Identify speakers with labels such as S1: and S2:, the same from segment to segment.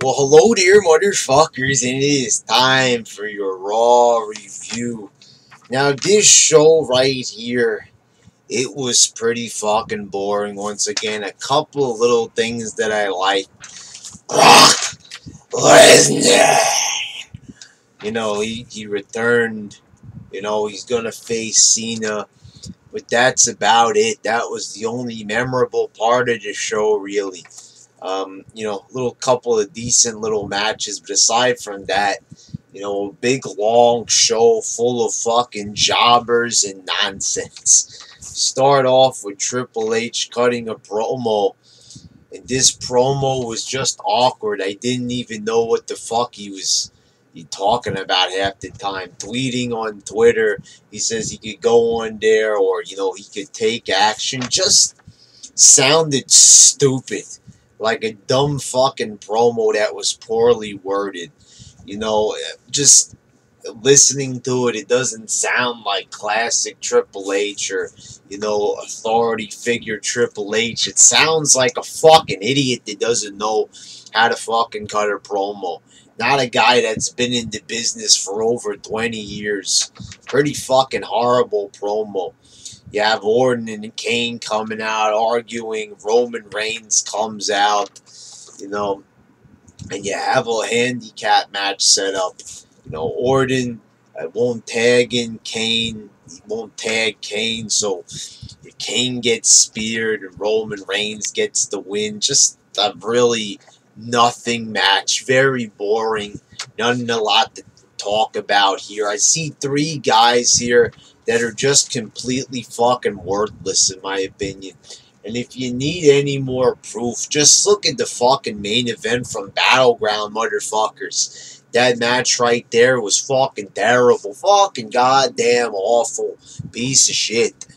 S1: Well, hello there, motherfuckers, and it is time for your Raw review. Now, this show right here, it was pretty fucking boring once again. A couple of little things that I like. Brock Lesnar! He returned. He's gonna face Cena. But that's about it. That was the only memorable part of the show, really. Little couple of decent little matches, but aside from that, a big long show full of fucking jobbers and nonsense. Start off with Triple H cutting a promo, and this promo was just awkward. I didn't even know what the fuck he talking about half the time. Tweeting on Twitter, he says he could go on there, or he could take action. Just sounded stupid. Like a dumb fucking promo that was poorly worded. Just listening to it, it doesn't sound like classic Triple H or, authority figure Triple H. It sounds like a fucking idiot that doesn't know how to fucking cut a promo. Not a guy that's been in the business for over 20 years. Pretty fucking horrible promo. You have Orton and Kane coming out arguing. Roman Reigns comes out, and you have a handicap match set up. Orton won't tag in Kane. He won't tag Kane, so Kane gets speared and Roman Reigns gets the win. Just a really nothing match. Very boring. A lot to talk about here. I see three guys here that are just completely fucking worthless, in my opinion. And if you need any more proof, just look at the fucking main event from Battleground, motherfuckers. That match right there was fucking terrible. Fucking goddamn awful piece of shit.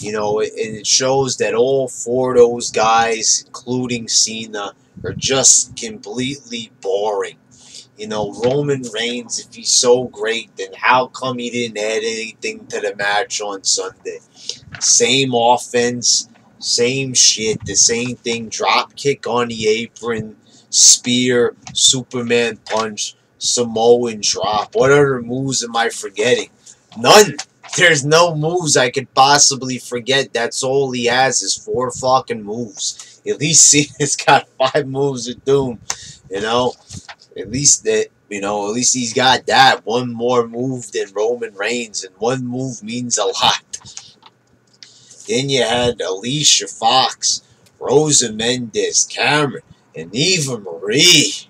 S1: And it shows that all four of those guys, including Cena, are just completely boring. Roman Reigns, if he's so great, then how come he didn't add anything to the match on Sunday? Same offense, same shit, the same thing. Drop kick on the apron, spear, Superman punch, Samoan drop. What other moves am I forgetting? None. There's no moves I could possibly forget. That's all he has is 4 fucking moves. At least Cena's got 5 moves of doom, At least he's got that. One more move than Roman Reigns, and one move means a lot. Then you had Alicia Fox, Rosa Mendes, Cameron, and Eva Marie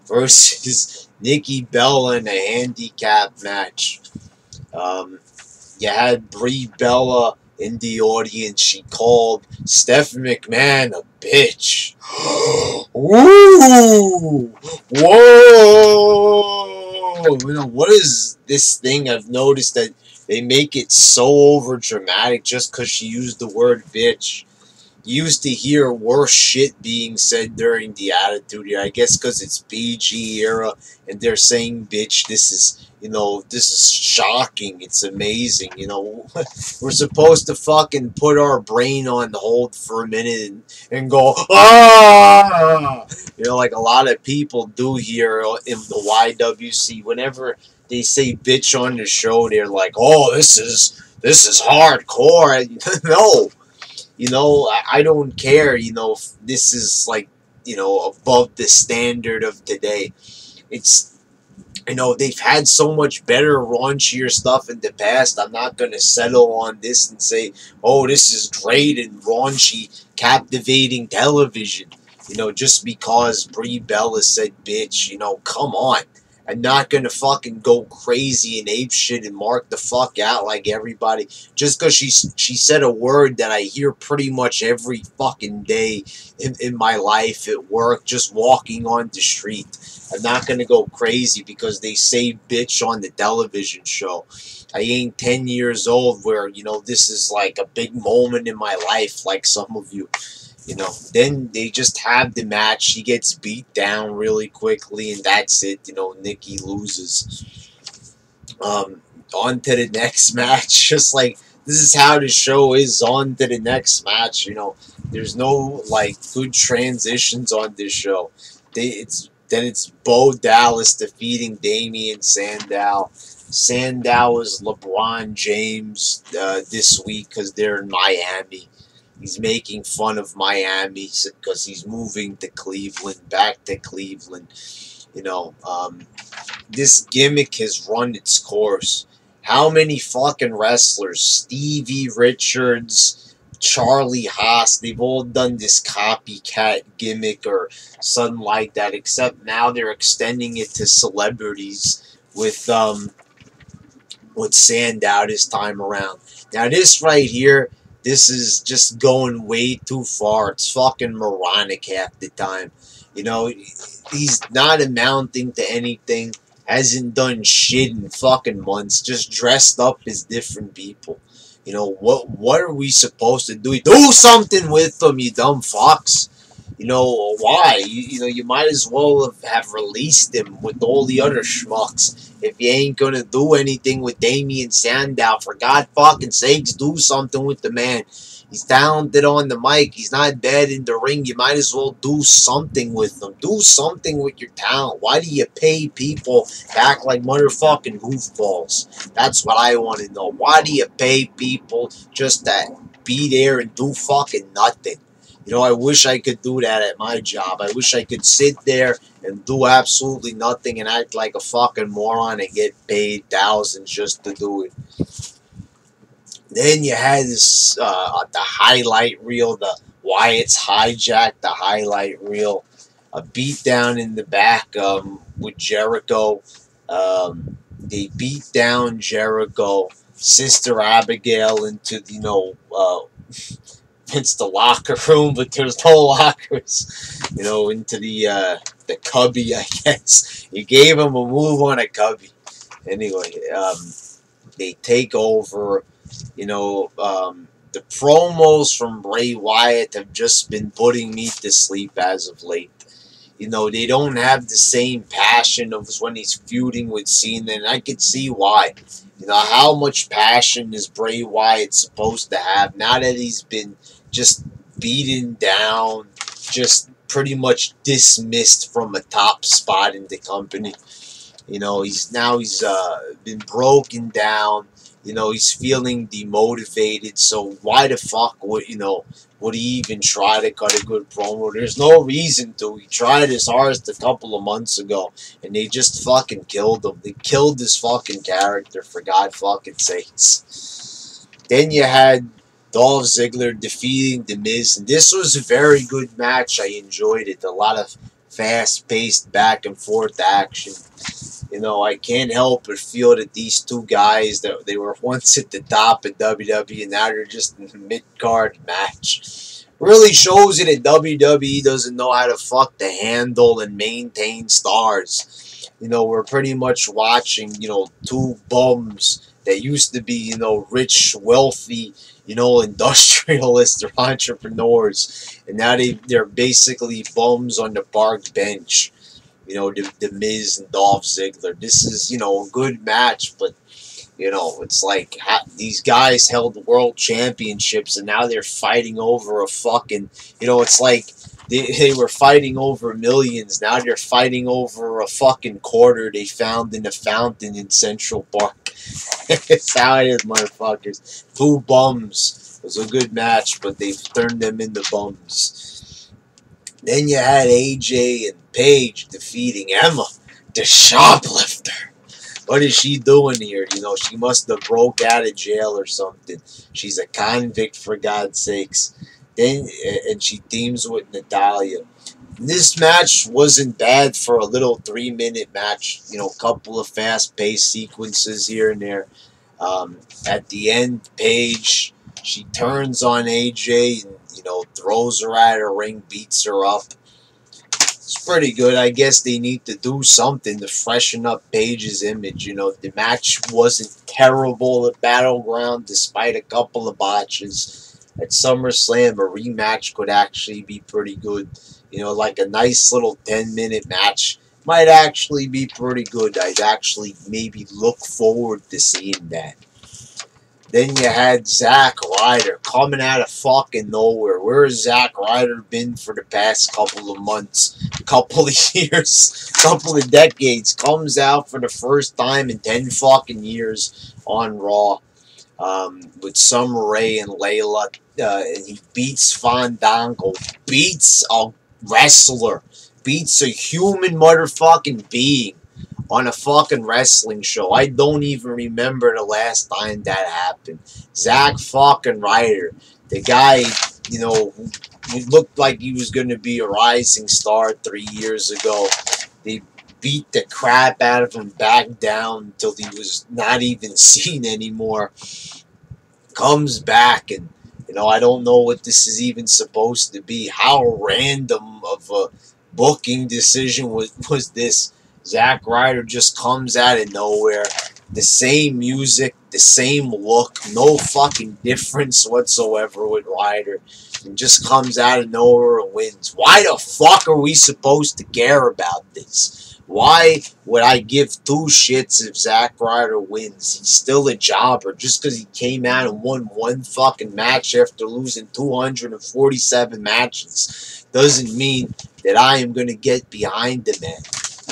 S1: versus Nikki Bella in a handicap match. You had Brie Bella in the audience. She called Stephanie McMahon a bitch. Ooh! Whoa! What is this thing? I've noticed that they make it so over dramatic just because she used the word bitch. You used to hear worse shit being said during the Attitude Era. I guess because it's PG era and they're saying bitch. This is shocking. It's amazing. We're supposed to fucking put our brain on hold for a minute and go, ah! Like a lot of people do here in the YWC. Whenever they say bitch on the show, they're like, oh, this is hardcore. No. I don't care, if this is like, above the standard of today. It's, they've had so much better, raunchier stuff in the past. I'm not going to settle on this and say, oh, this is great and raunchy, captivating television. Just because Brie Bella said bitch, come on. I'm not going to fucking go crazy and ape shit and mark the fuck out like everybody. Just because she said a word that I hear pretty much every fucking day in my life at work, just walking on the street. I'm not going to go crazy because they say bitch on the television show. I ain't 10 years old where, this is like a big moment in my life like some of you. Then they just have the match. She gets beat down really quickly, and that's it. Nikki loses. On to the next match. Just like, this is how the show is. On to the next match. There's no, good transitions on this show. It's Then it's Bo Dallas defeating Damien Sandow. Sandow is LeBron James this week because they're in Miami. He's making fun of Miami because he's moving to Cleveland, back to Cleveland. You know, this gimmick has run its course. How many fucking wrestlers, Stevie Richards, Charlie Haas, they've all done this copycat gimmick or something like that, except now they're extending it to celebrities with Sandow this time around. Now this right here, this is just going way too far. It's fucking moronic half the time. You know, he's not amounting to anything. Hasn't done shit in fucking months. Just dressed up as different people. You know, what are we supposed to do? Do something with them, you dumb fucks. You know, why? You know, you might as well have released him with all the other schmucks. If you ain't gonna do anything with Damien Sandow, for God fucking sakes, do something with the man. He's talented on the mic. He's not bad in the ring. You might as well do something with him. Do something with your talent. Why do you pay people to act like motherfucking goofballs? That's what I want to know. Why do you pay people just to be there and do fucking nothing? You know, I wish I could do that at my job. I wish I could sit there and do absolutely nothing and act like a fucking moron and get paid thousands just to do it. Then you had this, the highlight reel, the Wyatt's hijacked the highlight reel, a beatdown in the back with Jericho. They beat down Jericho, Sister Abigail into, you know, it's the locker room, but there's no lockers, you know, into the cubby, I guess. You gave him a move on a cubby. Anyway, they take over. You know, the promos from Bray Wyatt have just been putting me to sleep as of late. You know, they don't have the same passion of when he's feuding with Cena, and I could see why. You know, how much passion is Bray Wyatt supposed to have now that he's been just beaten down, just pretty much dismissed from a top spot in the company? You know, he's been broken down. You know, he's feeling demotivated, so why the fuck would he even try to cut a good promo? There's no reason to. He tried his hardest a couple of months ago, and they just fucking killed him. They killed his fucking character, for God fucking sakes. Then you had Dolph Ziggler defeating The Miz, and this was a very good match. I enjoyed it. A lot of fast-paced back-and-forth action. You know, I can't help but feel that these two guys, that they were once at the top of WWE, and now they're just in a mid-card match. Really shows you that WWE doesn't know how to fuck to handle and maintain stars. You know, we're pretty much watching, you know, two bums that used to be, you know, rich, wealthy, you know, industrialists or entrepreneurs. And now they're basically bums on the park bench. You know, the Miz and Dolph Ziggler. This is, you know, a good match, but, you know, it's like these guys held world championships and now they're fighting over a fucking, you know, it's like they were fighting over millions. Now they're fighting over a fucking quarter they found in a fountain in Central Park. It's how it is, motherfuckers. Two bums. It was a good match, but they've turned them into bums. Then you had AJ and Paige defeating Emma, the shoplifter. What is she doing here? You know, she must have broke out of jail or something. She's a convict, for God's sakes. And she teams with Natalia. This match wasn't bad for a little 3-minute match. You know, a couple of fast-paced sequences here and there. At the end, Paige, she turns on AJ and, you know, throws her out of the ring, beats her up. It's pretty good. I guess they need to do something to freshen up Paige's image. You know, the match wasn't terrible at Battleground, despite a couple of botches. At SummerSlam, a rematch could actually be pretty good. You know, like a nice little 10-minute match might actually be pretty good. I'd actually maybe look forward to seeing that. Then you had Zack Ryder coming out of fucking nowhere. Where has Zack Ryder been for the past couple of months, couple of years, couple of decades? Comes out for the first time in 10 fucking years on Raw with Summer Rae and Layla. And he beats Fandango, beats a wrestler, beats a human motherfucking being on a fucking wrestling show. I don't even remember the last time that happened. Zack fucking Ryder, the guy, you know, who looked like he was going to be a rising star 3 years ago. They beat the crap out of him back down until he was not even seen anymore. Comes back and, you know, I don't know what this is even supposed to be. How random of a booking decision was this? Zack Ryder just comes out of nowhere. The same music, the same look, no fucking difference whatsoever with Ryder. And just comes out of nowhere and wins. Why the fuck are we supposed to care about this? Why would I give two shits if Zack Ryder wins? He's still a jobber just because he came out and won one fucking match after losing 247 matches. Doesn't mean that I am going to get behind the man.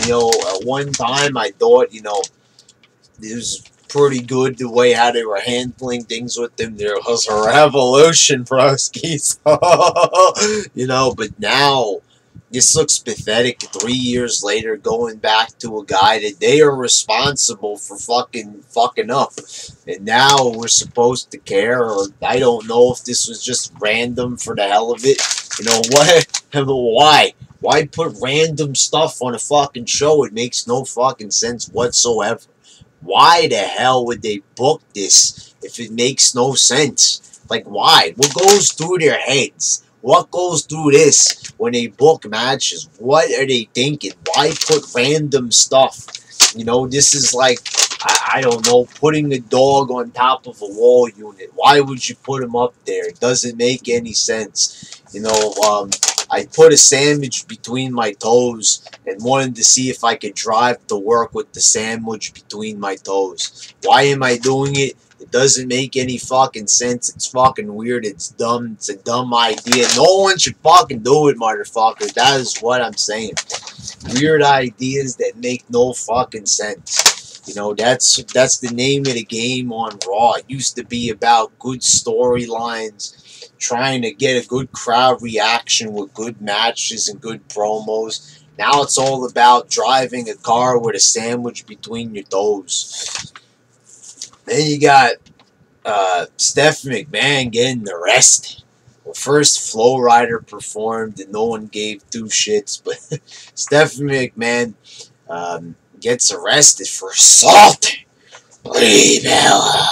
S1: You know, at one time I thought, you know, it was pretty good the way how they were handling things with him. There was a revolution, broskies. You know, but now this looks pathetic 3 years later, going back to a guy that they are responsible for fucking up. And now we're supposed to care, or I don't know if this was just random for the hell of it. You know, what? Why? Why put random stuff on a fucking show? It makes no fucking sense whatsoever. Why the hell would they book this if it makes no sense? Like, why? What goes through their heads? What goes through this when they book matches? What are they thinking? Why put random stuff? You know, this is like, I don't know, putting a dog on top of a wall unit. Why would you put him up there? It doesn't make any sense. You know, I put a sandwich between my toes and wanted to see if I could drive to work with the sandwich between my toes. Why am I doing it? It doesn't make any fucking sense. It's fucking weird. It's dumb. It's a dumb idea. No one should fucking do it, motherfucker. That is what I'm saying. Weird ideas that make no fucking sense. You know, that's the name of the game on Raw. It used to be about good storylines, trying to get a good crowd reaction with good matches and good promos. Now it's all about driving a car with a sandwich between your toes. Then you got Stephanie McMahon getting arrested. Well, first Flo Ryder performed and no one gave two shits, but Stephanie McMahon gets arrested for assaulting Bray Bella.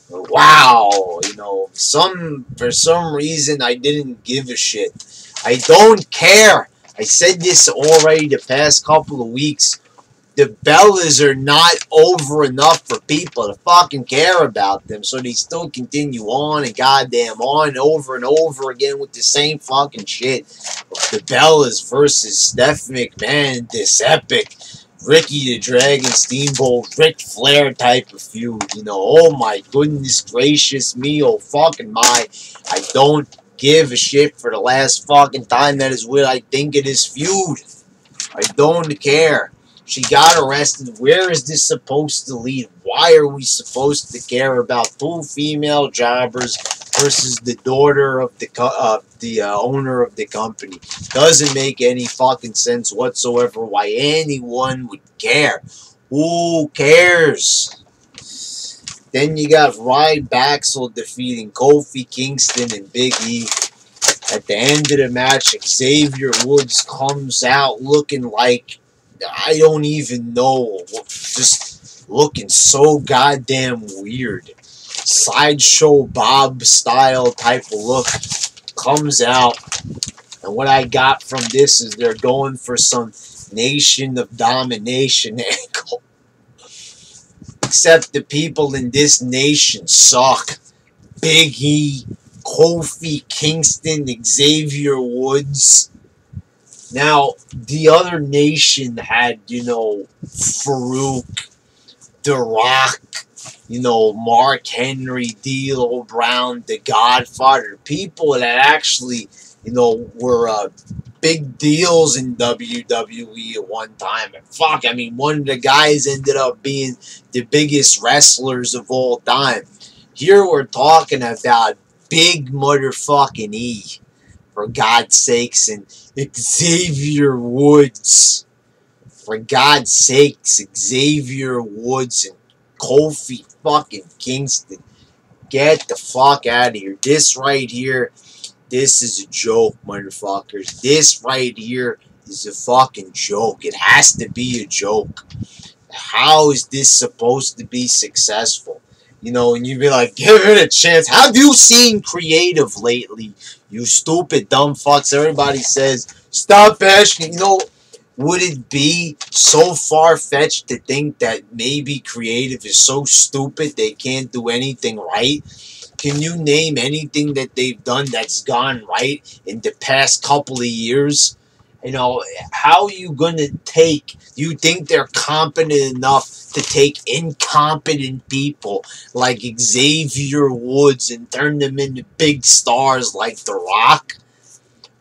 S1: Wow, you know, for some reason I didn't give a shit. I don't care. I said this already the past couple of weeks. The Bellas are not over enough for people to fucking care about them, so they still continue on and goddamn on over and over again with the same fucking shit. The Bellas versus Steph McMahon, this epic Ricky the Dragon Steamboat, Ric Flair type of feud. You know, oh my goodness gracious me, oh fucking my. I don't give a shit for the last fucking time. That is what I think of this feud. I don't care. She got arrested. Where is this supposed to lead? Why are we supposed to care about two female jobbers versus the daughter of the owner of the company? Doesn't make any fucking sense whatsoever why anyone would care. Who cares? Then you got Ryder Baxel defeating Kofi Kingston and Big E. At the end of the match, Xavier Woods comes out looking like, I don't even know, just looking so goddamn weird. Sideshow Bob style type of look comes out. And what I got from this is they're going for some Nation of Domination angle. Except the people in this nation suck. Big E, Kofi Kingston, Xavier Woods. Now, the other nation had, you know, Farouk, The Rock, you know, Mark Henry, D'Lo Brown, The Godfather, people that actually, you know, were big deals in WWE at one time. And fuck, I mean, one of the guys ended up being the biggest wrestlers of all time. Here we're talking about Big Motherfucking E, for God's sakes, and Xavier Woods. For God's sakes, Xavier Woods and Kofi fucking Kingston. Get the fuck out of here. This right here, this is a joke, motherfuckers. This right here is a fucking joke. It has to be a joke. How is this supposed to be successful? You know, and you'd be like, give it a chance. Have you seen creative lately? You stupid dumb fucks. Everybody says, stop asking. You know, would it be so far-fetched to think that maybe creative is so stupid they can't do anything right? Can you name anything that they've done that's gone right in the past couple of years? You know, how are you going to take, you think they're competent enough to take incompetent people like Xavier Woods and turn them into big stars like The Rock?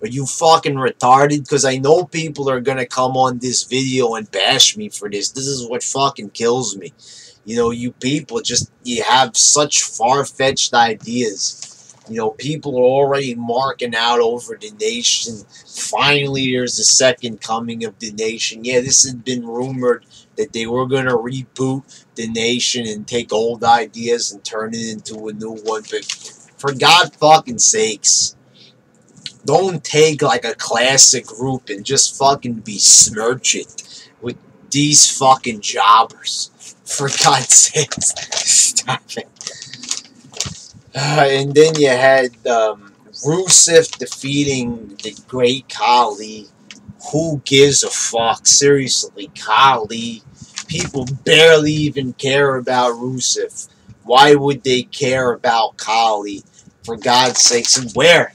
S1: Are you fucking retarded? Because I know people are going to come on this video and bash me for this. This is what fucking kills me. You know, you people just, you have such far-fetched ideas. You know, people are already marking out over the nation. Finally, there's a second coming of the nation. Yeah, this had been rumored that they were going to reboot the nation and take old ideas and turn it into a new one. But for God fucking sakes, don't take like a classic group and just fucking besmirch it with these fucking jobbers. For God's sakes, stop it. And then you had Rusev defeating the Great Khali. Who gives a fuck? Seriously, Khali. People barely even care about Rusev. Why would they care about Khali? For God's sakes. And where?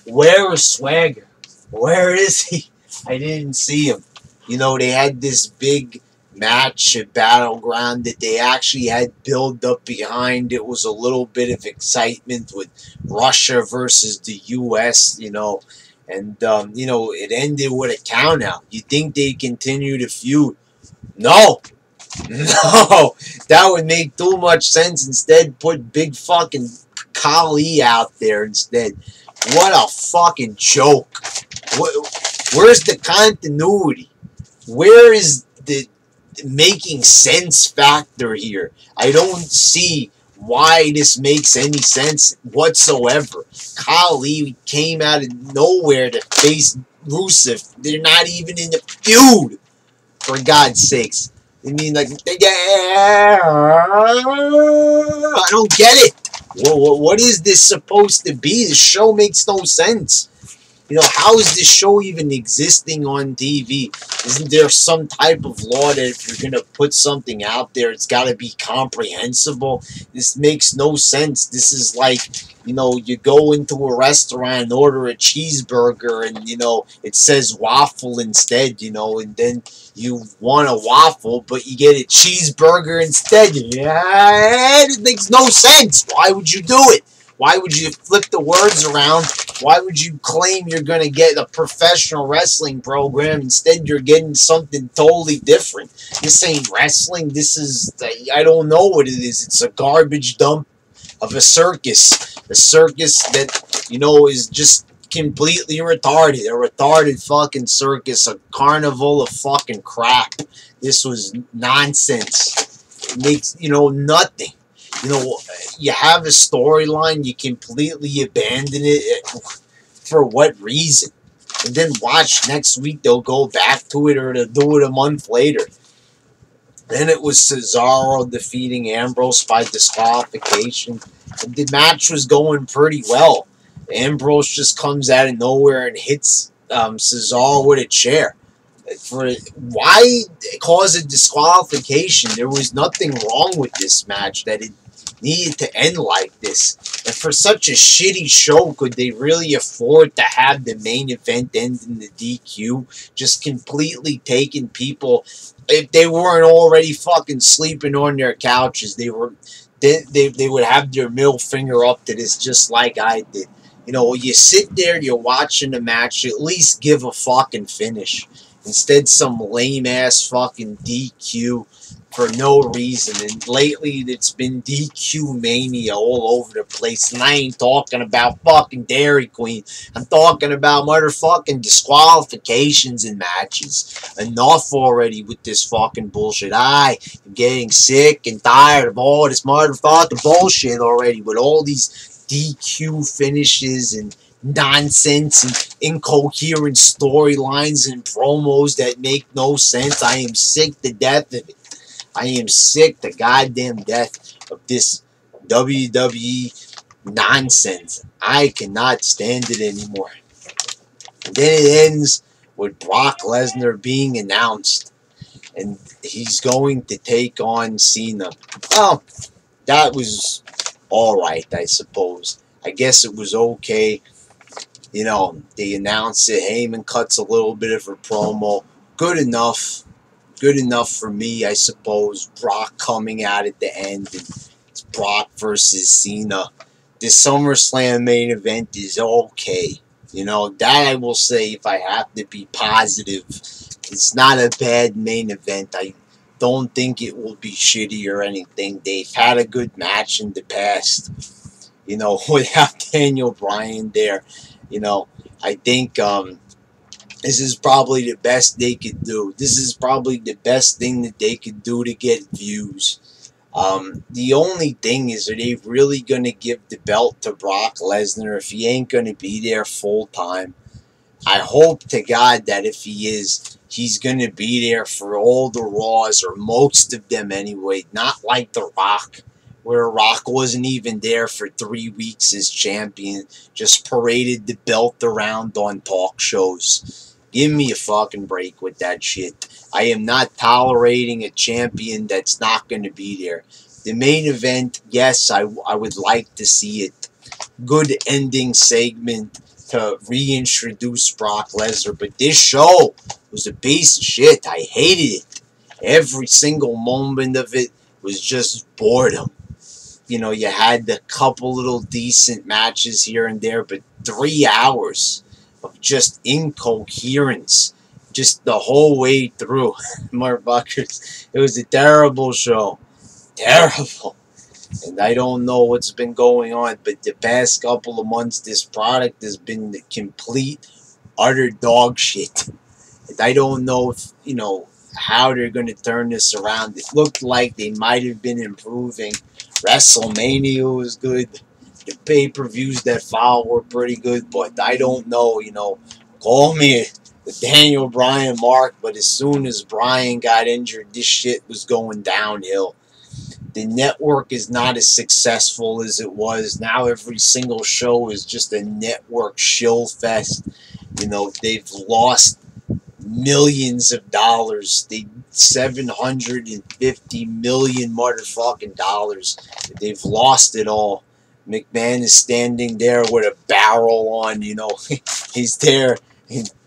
S1: Where is Swagger? Where is he? I didn't see him. You know, they had this big match at Battleground that they actually had build up behind. It was a little bit of excitement with Russia versus the U.S., you know, and, you know, it ended with a count out. You think they'd continue to feud? No. No. That would make too much sense. Instead, put big fucking Khali out there instead. What a fucking joke. Where's the continuity? Where is the making sense factor here? I don't see why this makes any sense whatsoever. Khali came out of nowhere to face Rusev. They're not even in the feud, for God's sakes. I mean, like, I don't get it. What is this supposed to be? The show makes no sense. You know, how is this show even existing on TV? Isn't there some type of law that if you're going to put something out there, it's got to be comprehensible? This makes no sense. This is like, you know, you go into a restaurant and order a cheeseburger and, you know, it says waffle instead, you know, and then you want a waffle, but you get a cheeseburger instead. Yeah, it makes no sense. Why would you do it? Why would you flip the words around? Why would you claim you're going to get a professional wrestling program? Instead, you're getting something totally different. This ain't wrestling. This is, I don't know what it is. It's a garbage dump of a circus. A circus that, you know, is just completely retarded. A retarded fucking circus. A carnival of fucking crap. This was nonsense. It makes, you know, nothing. You know, you have a storyline, you completely abandon it. For what reason? And then watch next week, they'll go back to it, or they'll do it a month later. Then it was Cesaro defeating Ambrose by disqualification. And the match was going pretty well. Ambrose just comes out of nowhere and hits Cesaro with a chair. Why cause a disqualification? There was nothing wrong with this match that it needed to end like this. And for such a shitty show, could they really afford to have the main event end in the DQ? Just completely taking people, if they weren't already fucking sleeping on their couches, they would have their middle finger up to this, just like I did. You know, you sit there, you're watching the match, at least give a fucking finish. Instead, some lame-ass fucking DQ for no reason. And lately, it's been DQ mania all over the place. And I ain't talking about fucking Dairy Queen. I'm talking about motherfucking disqualifications in matches. Enough already with this fucking bullshit. I'm getting sick and tired of all this motherfucking bullshit already with all these DQ finishes and nonsense and incoherent storylines and promos that make no sense. I am sick to death of it. I am sick to goddamn death of this WWE nonsense. I cannot stand it anymore. And then it ends with Brock Lesnar being announced, and he's going to take on Cena. Well, that was alright, I suppose. I guess it was okay. You know, they announced it. Heyman cuts a little bit of a promo. Good enough. Good enough for me, I suppose. Brock coming out at the end. And it's Brock versus Cena. This SummerSlam main event is okay. You know, that I will say, if I have to be positive. It's not a bad main event. I don't think it will be shitty or anything. They've had a good match in the past. You know, without Daniel Bryan there. You know, I think this is probably the best they could do. This is probably the best thing that they could do to get views. The only thing is, are they really going to give the belt to Brock Lesnar if he ain't going to be there full time? I hope to God that if he is, he's going to be there for all the Raws, or most of them anyway. Not like The Rock, where Rock wasn't even there for 3 weeks as champion, just paraded the belt around on talk shows. Give me a fucking break with that shit. I am not tolerating a champion that's not going to be there. The main event, yes, I would like to see it. Good ending segment to reintroduce Brock Lesnar, but this show was a piece of shit. I hated it. Every single moment of it was just boredom. You know, you had a couple little decent matches here and there, but 3 hours of just incoherence, just the whole way through. Motherfuckers, it was a terrible show. Terrible. And I don't know what's been going on, but the past couple of months, this product has been the complete, utter dog shit. And I don't know if, you know, how they're going to turn this around. It looked like they might have been improving. WrestleMania was good. The pay-per-views that followed were pretty good, but I don't know, you know, call me the Daniel Bryan mark, but as soon as Bryan got injured, this shit was going downhill. The network is not as successful as it was. Now every single show is just a network shill fest. You know, they've lost millions of dollars. 750 million motherfucking dollars. They've lost it all. McMahon is standing there with a barrel on, you know. He's there.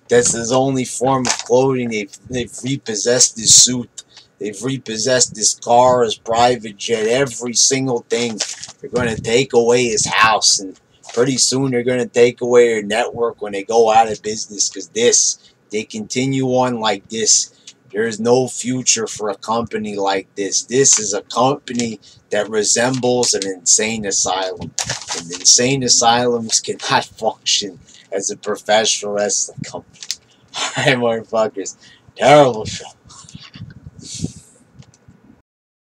S1: That's his only form of clothing. They've repossessed his suit. They've repossessed his car, his private jet, every single thing. They're going to take away his house. And pretty soon they're going to take away your network when they go out of business. Because they continue on like this, there is no future for a company like this. This is a company that resembles an insane asylum. And insane asylums cannot function as a professional wrestling company. Alright, motherfuckers. Terrible show.